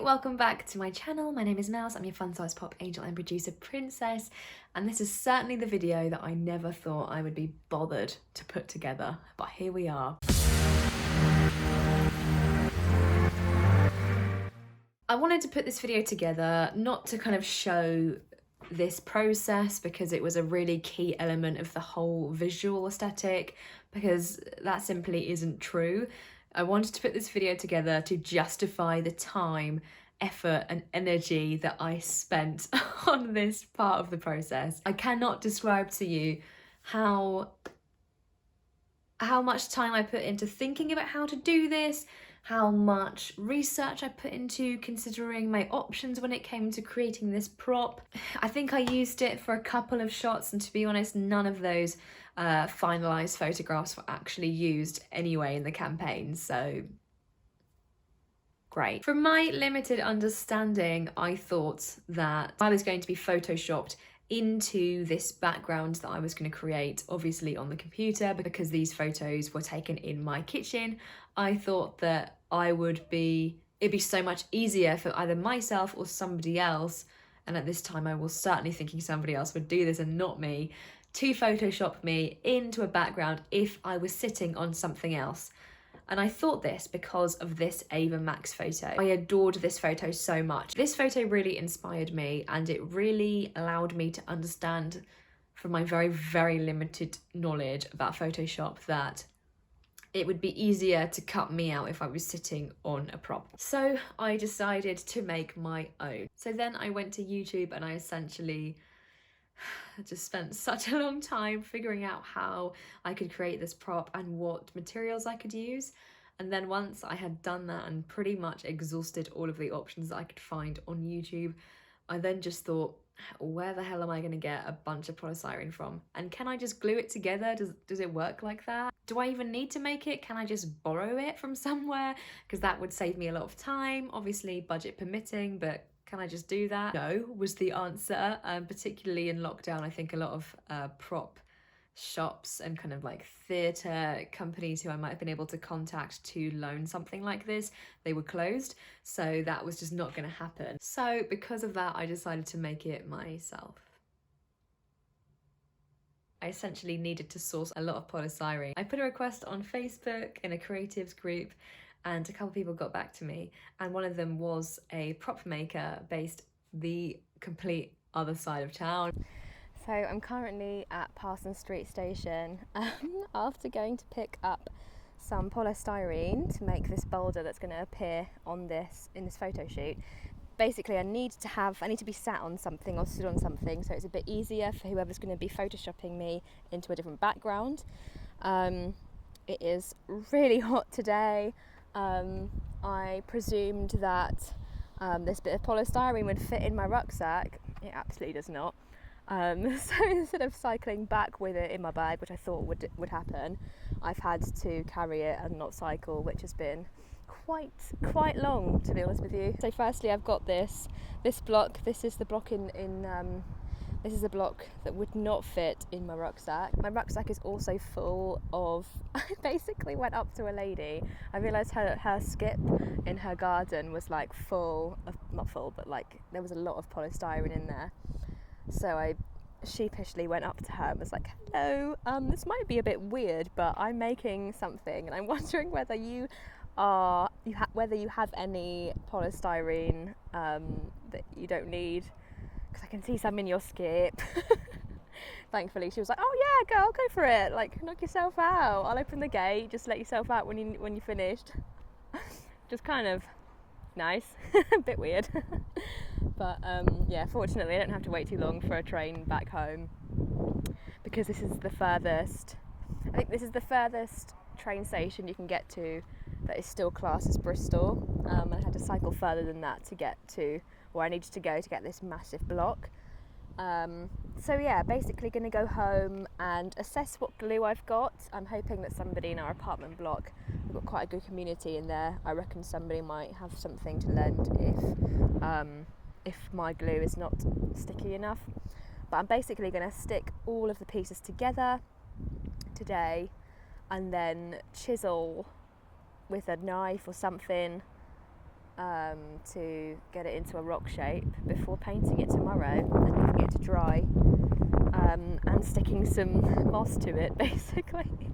welcome back to my channel. My name is Mouse, I'm your fun size pop angel and producer princess, and this is certainly the video that I never thought I would be bothered to put together, but here we are. I wanted to put this video together not to kind of show this process because it was a really key element of the whole visual aesthetic, because that simply isn't true. I wanted to put this video together to justify the time, effort and energy that I spent on this part of the process. I cannot describe to you how much time I put into thinking about how to do this, how much research I put into considering my options when it came to creating this prop. I think I used it for a couple of shots, and to be honest, none of those finalised photographs were actually used anyway in the campaign, so great. From my limited understanding, I thought that I was going to be photoshopped into this background that I was going to create, obviously on the computer, because these photos were taken in my kitchen. I thought that it'd be so much easier for either myself or somebody else, and at this time I was certainly thinking somebody else would do this and not me, to Photoshop me into a background if I was sitting on something else. And I thought this because of this Ava Max photo. I adored this photo so much. This photo really inspired me, and it really allowed me to understand from my very, very limited knowledge about Photoshop that it would be easier to cut me out if I was sitting on a prop. So I decided to make my own. So then I went to YouTube and I essentially just spent such a long time figuring out how I could create this prop and what materials I could use. And then once I had done that and pretty much exhausted all of the options that I could find on YouTube, I then just thought, where the hell am I going to get a bunch of polystyrene from? And can I just glue it together? Does it work like that? Do I even need to make it? Can I just borrow it from somewhere? Because that would save me a lot of time, obviously budget permitting, but can I just do that? No, was the answer. Particularly in lockdown, I think a lot of prop shops and kind of like theatre companies who I might have been able to contact to loan something like this, they were closed. So that was just not going to happen. So because of that, I decided to make it myself. I essentially needed to source a lot of polystyrene. I put a request on Facebook in a creatives group, and a couple of people got back to me, and one of them was a prop maker based the complete other side of town. So I'm currently at Parsons Street Station after going to pick up some polystyrene to make this boulder that's going to appear in this photo shoot. Basically, I need to be sat on something or stood on something, so it's a bit easier for whoever's going to be photoshopping me into a different background. It is really hot today. I presumed that this bit of polystyrene would fit in my rucksack. It absolutely does not. So instead of cycling back with it in my bag, which I thought would happen, I've had to carry it and not cycle, which has been quite long, to be honest with you. So firstly, I've got this block. This is the block this is a block that would not fit in my rucksack. My rucksack is also full of, I basically went up to a lady. I realised her skip in her garden was like not full, but like there was a lot of polystyrene in there. So I sheepishly went up to her and was like, hello, this might be a bit weird, but I'm making something and I'm wondering whether you have any polystyrene that you don't need, because I can see some in your skip. Thankfully she was like, oh yeah, go for it, like knock yourself out, I'll open the gate, just let yourself out when you finished. Just kind of nice. A bit weird. But yeah, fortunately I don't have to wait too long for a train back home, because this is the furthest train station you can get to that is still classed as Bristol. I had to cycle further than that to get to where I needed to go to get this massive block. So yeah, basically going to go home and assess what glue I've got. I'm hoping that somebody in our apartment block, we've got quite a good community in there, I reckon somebody might have something to lend if my glue is not sticky enough. But I'm basically going to stick all of the pieces together today and then chisel with a knife or something to get it into a rock shape before painting it tomorrow and leaving it to dry, and sticking some moss to it, basically.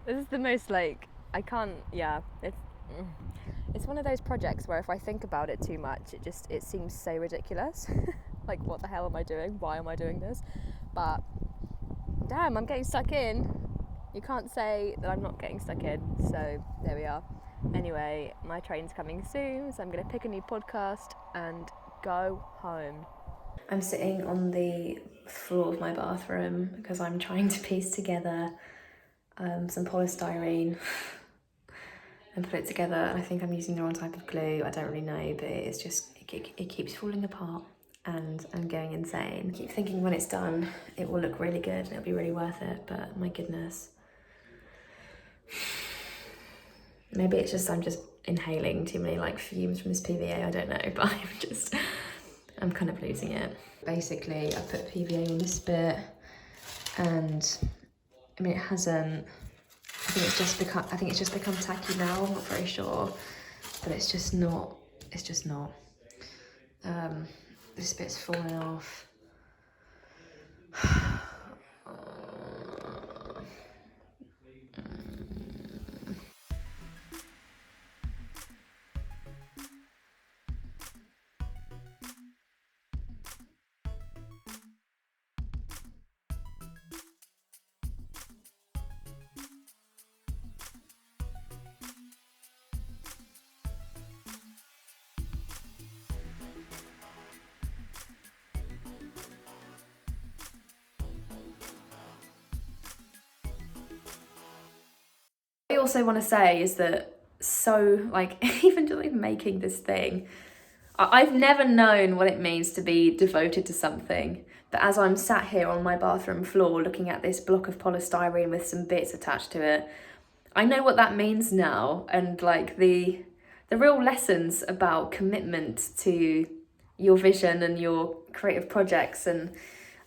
This is the most, like, I can't, yeah, it's one of those projects where if I think about it too much, it seems so ridiculous. Like, what the hell am I doing? Why am I doing this? But damn, I'm getting stuck in. You can't say that I'm not getting stuck in, so there we are. Anyway, my train's coming soon, so I'm going to pick a new podcast and go home. I'm sitting on the floor of my bathroom because I'm trying to piece together some polystyrene and put it together. And I think I'm using the wrong type of glue. I don't really know, but it's just, it keeps falling apart and I'm going insane. I keep thinking when it's done, it will look really good and it'll be really worth it, but my goodness. Maybe it's just I'm just inhaling too many like fumes from this PVA, I don't know, but I'm kind of losing it. Basically, I put PVA on this bit and I mean it hasn't, I think it's just become tacky now, I'm not very sure, but it's just not. This bit's falling off. I also want to say is that even just like making this thing, I've never known what it means to be devoted to something, but as I'm sat here on my bathroom floor looking at this block of polystyrene with some bits attached to it, I know what that means now, and like the real lessons about commitment to your vision and your creative projects and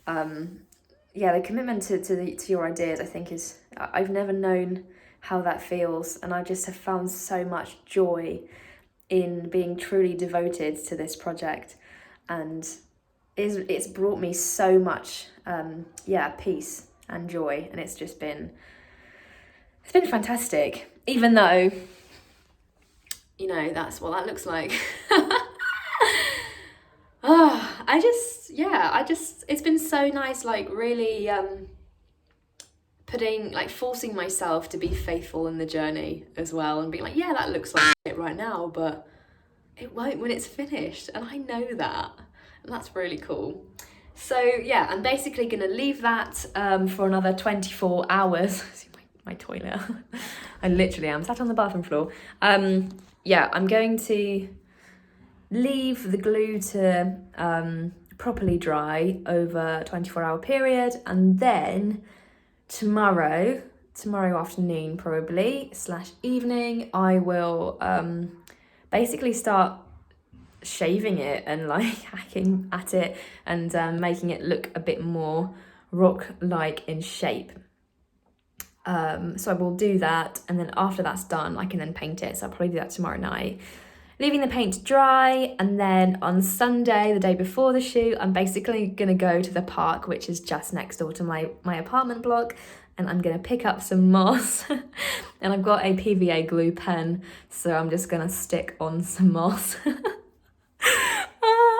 the commitment to your ideas, I think I've never known how that feels, and I just have found so much joy in being truly devoted to this project, and it's brought me so much peace and joy, and it's been fantastic, even though that's what that looks like. It's been so nice, like really forcing myself to be faithful in the journey as well, and being like, yeah, that looks like it right now, but it won't when it's finished, and I know that, and that's really cool. So yeah, I'm basically gonna leave that for another 24 hours. See my toilet. I literally am sat on the bathroom floor. I'm going to leave the glue to properly dry over a 24-hour period, and then tomorrow afternoon probably / evening, I will basically start shaving it and like hacking at it and making it look a bit more rock-like in shape. So I will do that, and then after that's done I can then paint it, so I'll probably do that tomorrow night, leaving the paint to dry. And then on Sunday, the day before the shoot, I'm basically gonna go to the park, which is just next door to my apartment block, and I'm gonna pick up some moss. And I've got a PVA glue pen, so I'm just gonna stick on some moss.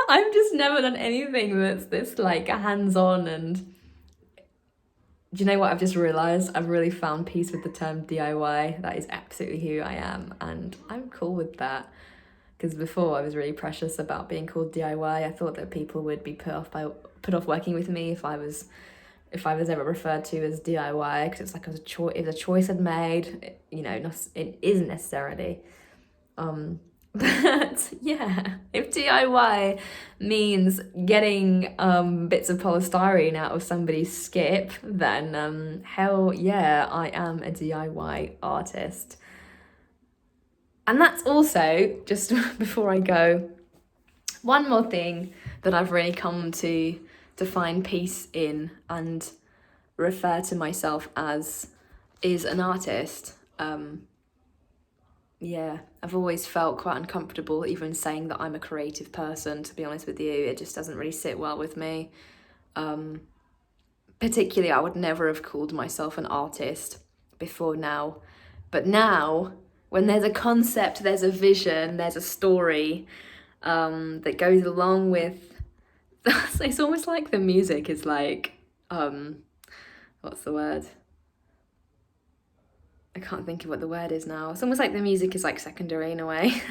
I've just never done anything that's this like hands-on, and do you know what I've just realised? I've really found peace with the term DIY. That is absolutely who I am, and I'm cool with that. Because before I was really precious about being called DIY. I thought that people would be put off working with me if I was ever referred to as DIY, because it's like it was a choice I'd made. It isn't necessarily. But yeah, if DIY means getting bits of polystyrene out of somebody's skip, then hell yeah, I am a DIY artist. And that's also, just before I go, one more thing that I've really come to find peace in and refer to myself as is an artist. yeah, I've always felt quite uncomfortable even saying that I'm a creative person, to be honest with you. It just doesn't really sit well with me. Particularly, I would never have called myself an artist before now. But now, when there's a concept, there's a vision, there's a story that goes along with... It's almost like the music is like... what's the word? I can't think of what the word is now. It's almost like the music is like secondary in a way.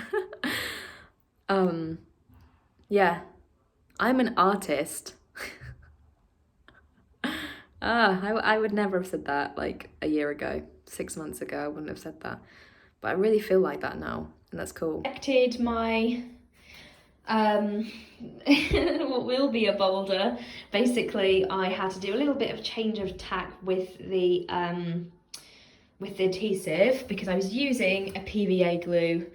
Yeah, I'm an artist. I would never have said that like a year ago, 6 months ago, I wouldn't have said that. But I really feel like that now, and that's cool. Collected my what will be a boulder. Basically, I had to do a little bit of change of tack with the adhesive because I was using a PVA glue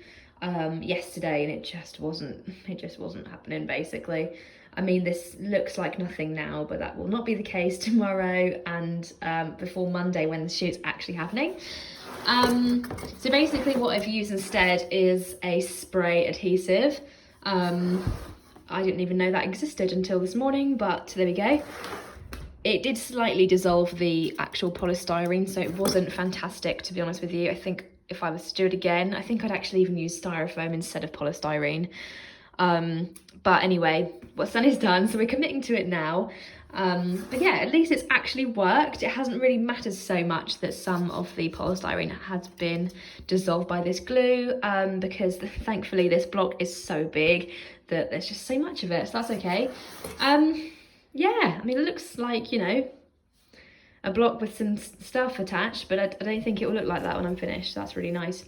yesterday, and it just wasn't happening, basically. I mean, this looks like nothing now, but that will not be the case tomorrow and before Monday when the shoot's actually happening. So basically what I've used instead is a spray adhesive. I didn't even know that existed until this morning, but there we go. It did slightly dissolve the actual polystyrene, so it wasn't fantastic, to be honest with you. I think if I was to do it again, I think I'd actually even use styrofoam instead of polystyrene. But anyway, what's done is done, so we're committing to it now. But yeah, at least it's actually worked. It hasn't really mattered so much that some of the polystyrene has been dissolved by this glue, because thankfully this block is so big that there's just so much of it, so that's okay. Yeah, I mean, it looks like, you know, a block with some stuff attached, but I don't think it will look like that when I'm finished. So that's really nice.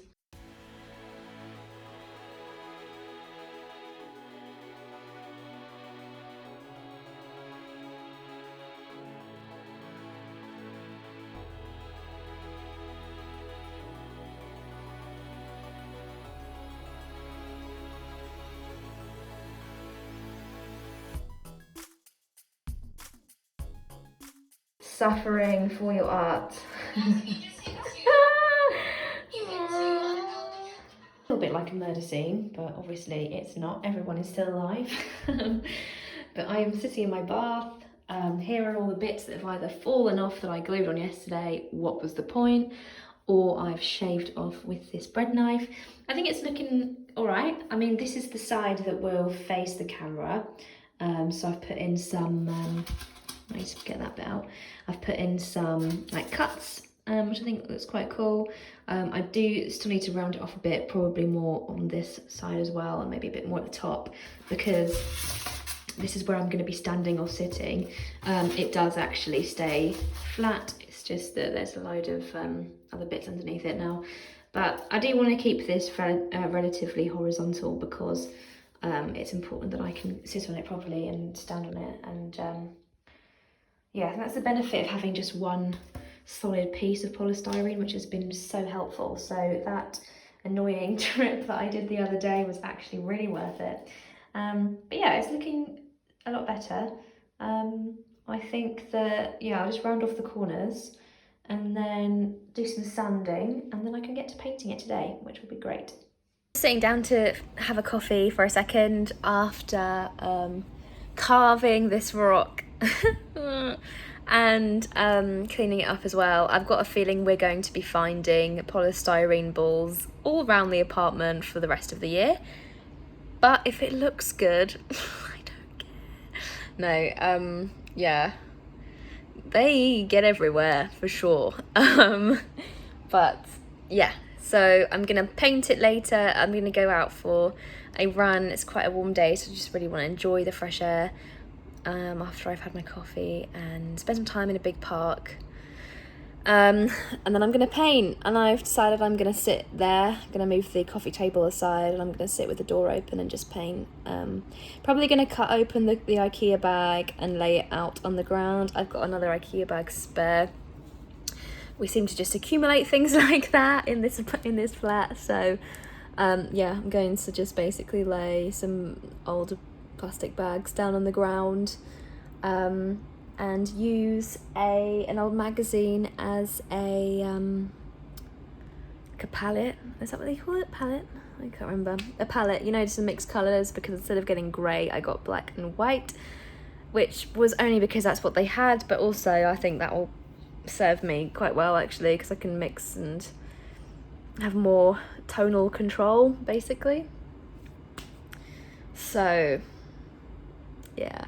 Suffering for your art. A little bit like a murder scene, but obviously it's not. Everyone is still alive. But I am sitting in my bath. Here are all the bits that have either fallen off that I glued on yesterday. What was the point? Or I've shaved off with this bread knife. I think it's looking all right. I mean, this is the side that will face the camera. So I've put in some, let me just get that bit out. I've put in some like cuts, which I think looks quite cool. I do still need to round it off a bit, probably more on this side as well, and maybe a bit more at the top, because this is where I'm going to be standing or sitting. It does actually stay flat, it's just that there's a load of other bits underneath it now. But I do want to keep this relatively horizontal because it's important that I can sit on it properly and stand on it. And yeah, that's the benefit of having just one solid piece of polystyrene, which has been so helpful. So that annoying trip that I did the other day was actually really worth it. But yeah, it's looking a lot better. I think that, yeah, I'll just round off the corners and then do some sanding, and then I can get to painting it today, which will be great. Sitting down to have a coffee for a second after carving this rock and cleaning it up as well. I've got a feeling we're going to be finding polystyrene balls all around the apartment for the rest of the year. But if it looks good, I don't care. No, yeah, they get everywhere for sure. But yeah, so I'm gonna paint it later. I'm gonna go out for a run. It's quite a warm day, so I just really want to enjoy the fresh air after I've had my coffee and spend some time in a big park. And then I'm gonna paint, and I've decided I'm gonna sit there. I'm gonna move the coffee table aside, and I'm gonna sit with the door open and just paint. Probably gonna cut open the IKEA bag and lay it out on the ground. I've got another IKEA bag spare. We seem to just accumulate things like that in this flat. So yeah, I'm going to just basically lay some old plastic bags down on the ground. And use an old magazine as a like a palette. Is that what they call it? Palette? I can't remember. A palette, you know, just to mix colours, because instead of getting grey, I got black and white, which was only because that's what they had, but also I think that will serve me quite well actually, because I can mix and have more tonal control basically. So yeah,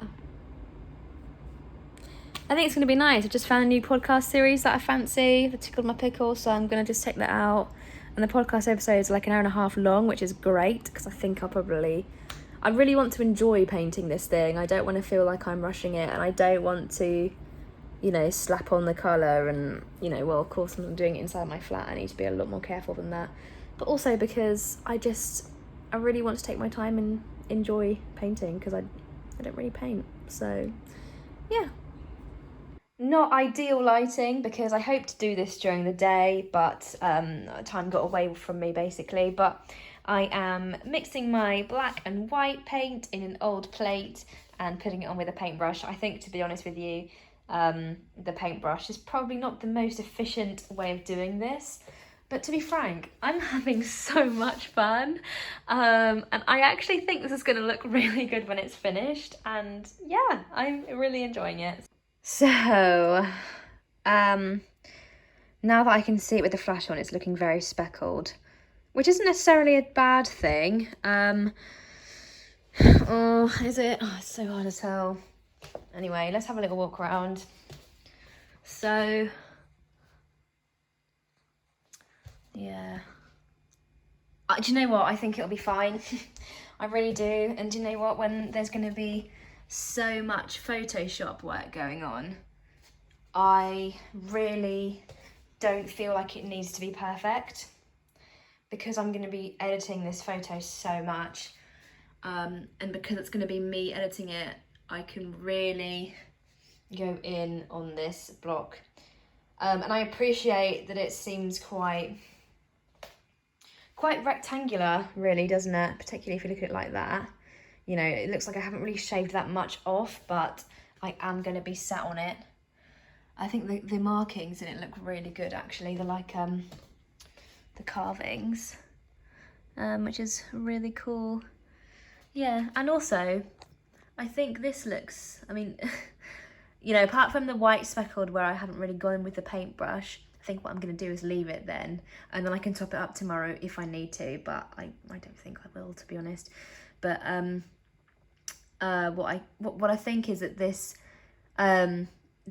I think it's going to be nice. I just found a new podcast series that I fancy that tickled my pickle, so I'm going to just check that out. And the podcast episodes are like an hour and a half long, which is great, because I think I really want to enjoy painting this thing. I don't want to feel like I'm rushing it, and I don't want to, you know, slap on the colour and, you know, well, of course I'm doing it inside my flat, I need to be a lot more careful than that. But also because I really want to take my time and enjoy painting, because I don't really paint. So yeah. Not ideal lighting, because I hoped to do this during the day, but time got away from me basically. But I am mixing my black and white paint in an old plate and putting it on with a paintbrush. I think, to be honest with you, the paintbrush is probably not the most efficient way of doing this. But to be frank, I'm having so much fun, and I actually think this is going to look really good when it's finished, and yeah, I'm really enjoying it. So, now that I can see it with the flash on, it's looking very speckled, which isn't necessarily a bad thing. Oh, is it? Oh, it's so hard to tell. Anyway, let's have a little walk around. So, yeah. Do you know what? I think it'll be fine. I really do. And do you know what? When there's going to be so much Photoshop work going on, I really don't feel like it needs to be perfect, because I'm going to be editing this photo so much, and because it's going to be me editing it, I can really go in on this block, and I appreciate that it seems quite rectangular, really, doesn't it? Particularly if you look at it like that. You know, it looks like I haven't really shaved that much off, but I am going to be sat on it. I think the markings in it look really good, actually. They're like the carvings, which is really cool. Yeah, and also, I think this looks, I mean, you know, apart from the white speckled where I haven't really gone with the paintbrush, I think what I'm going to do is leave it then, and then I can top it up tomorrow if I need to, but I don't think I will, to be honest. But what I think is that this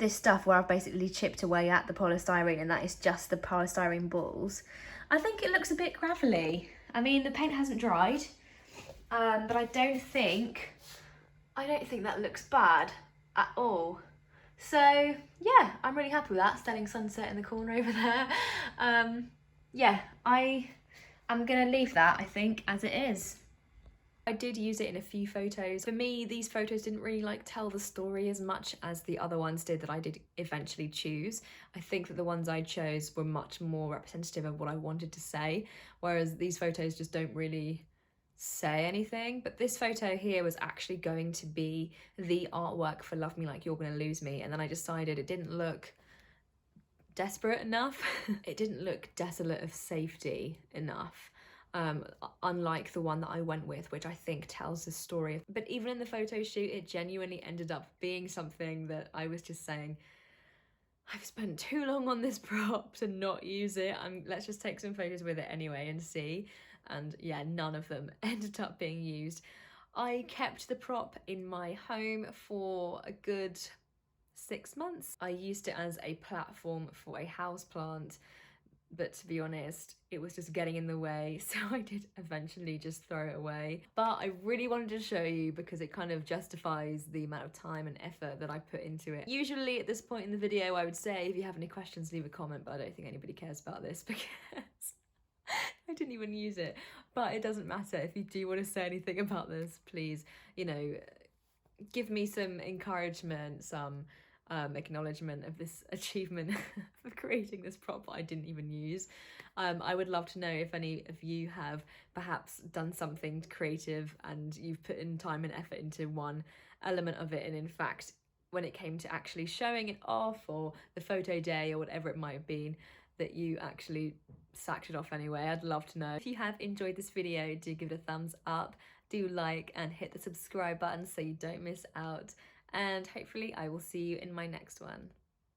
stuff where I've basically chipped away at the polystyrene, and that is just the polystyrene balls, I think it looks a bit gravelly. I mean, the paint hasn't dried, but I don't think that looks bad at all. So yeah, I'm really happy with that. Stunning sunset in the corner over there. Yeah, I'm gonna leave that, I think, as it is. I did use it in a few photos. For me, these photos didn't really like tell the story as much as the other ones did that I did eventually choose. I think that the ones I chose were much more representative of what I wanted to say, whereas these photos just don't really say anything. But this photo here was actually going to be the artwork for Love Me Like You're Gonna Lose Me, and then I decided it didn't look desperate enough. It didn't look desolate of safety enough. Unlike the one that I went with, which I think tells the story. But even in the photo shoot, it genuinely ended up being something that I was just saying, I've spent too long on this prop to not use it. Let's just take some photos with it anyway and see. And yeah, none of them ended up being used. I kept the prop in my home for a good 6 months. I used it as a platform for a houseplant, but to be honest, it was just getting in the way, so I did eventually just throw it away. But I really wanted to show you because it kind of justifies the amount of time and effort that I put into it. Usually at this point in the video, I would say if you have any questions, leave a comment, but I don't think anybody cares about this because I didn't even use it. But it doesn't matter. If you do want to say anything about this, please, you know, give me some encouragement, some acknowledgement of this achievement of creating this prop that I didn't even use. I would love to know if any of you have perhaps done something creative and you've put in time and effort into one element of it, and in fact when it came to actually showing it off, or the photo day or whatever it might have been, that you actually sacked it off anyway. I'd love to know. If you have enjoyed this video, do give it a thumbs up, do like and hit the subscribe button so you don't miss out. And hopefully I will see you in my next one.